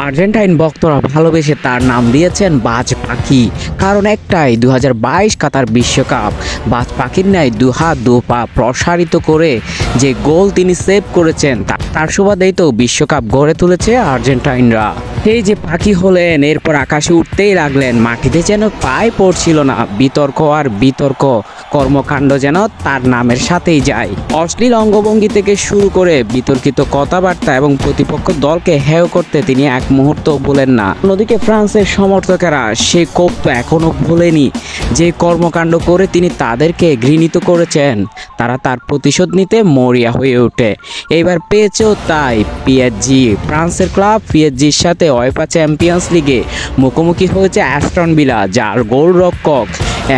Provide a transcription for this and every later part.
Argentine ভক্তরা ভালোবেসে তার নাম দিয়েছেন বাজ পাখি। কারণ একটাই, 2022 কাতার বিশ্বকাপ। বাজ পাখির ন্যায় দুহাত দুপা প্রসারিত করে যে গোল তিনি সেভ করেছেন, তার সুবাদেই তো বিশ্বকাপ গড়ে তুলেছে আর্জেন্টাইনরা। এই যে পাখি হলেন, এরপর আকাশে উঠতেই লাগলেন, মাটিতে যেন পায়ে পড়ছিল না। বিতর্ক আর বিতর্ক, কর্মকাণ্ড যেন তার নামের সাথেই যায়। অশ্লীল অঙ্গভঙ্গি থেকে শুরু করে বিতর্কিত কথাবার্তা এবং প্রতিপক্ষ দলকে হেয় করতে তিনি এক মুহূর্ত ভুলেন না। অন্যদিকে ফ্রান্সের সমর্থকেরা সে কোপ তো এখনও ভুলেনি। যে কর্মকাণ্ড করে তিনি তাদেরকে ঘৃণিত করেছেন, তারা তার প্রতিশোধ নিতে মরিয়া হয়ে ওঠে। এইবার পেয়েছেও তাই। পিএসজি, ফ্রান্সের ক্লাব পিএসজির সাথে উয়েফা চ্যাম্পিয়ন্স লিগে মুখোমুখি হয়েছে অ্যাস্টন ভিলা, যার গোলরক্ষক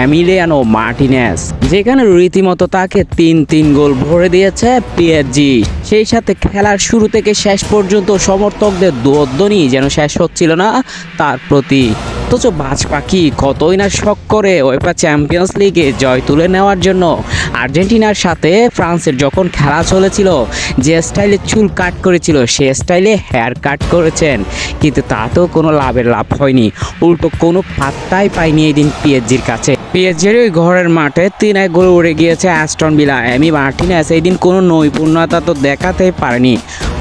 এমিলিয়ানো মার্টিনেজ, যেখানে রীতিমতো তাকে তিন গোল ভরে দিয়েছে পিএসজি। সেই সাথে খেলার শুরু থেকে শেষ পর্যন্ত সমর্থকদের দোয়াদ্দনি যেন শেষ হচ্ছিল না তার প্রতি। অথচ বাজ পাখি কতই না শখ করে উয়েফা চ্যাম্পিয়ন্স লিগে জয় তুলে নেওয়ার জন্য। আর্জেন্টিনার সাথে ফ্রান্সের যখন খেলা চলেছিল, যে স্টাইলে চুল কাট করেছিল সে স্টাইলে হেয়ার কাট করেছেন, কিন্তু তাতেও কোনো লাভ হয়নি। উল্টো কোনো পাত্তাই পায়নি এই দিন পিএসজির কাছে। পিএসজির ওই ঘরের মাঠে 3-1 গোলে উড়ে গিয়েছে অ্যাস্টন ভিলা। এমি মার্টিনেজ এই দিন কোনো নৈপুণ্যতা তো দেখাতেই পারেনি,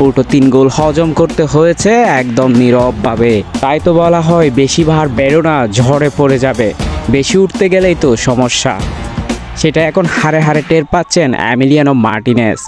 উল্টো 3 গোল হজম করতে হয়েছে একদম নীরবভাবে। তাই তো বলা হয়, বেশি ভার বেরো না, ঝড়ে পড়ে যাবে। বেশি উঠতে গেলেই তো সমস্যা। সেটা এখন হারে হারে টের পাচ্ছেন এমিলিয়ানো মার্টিনেজ।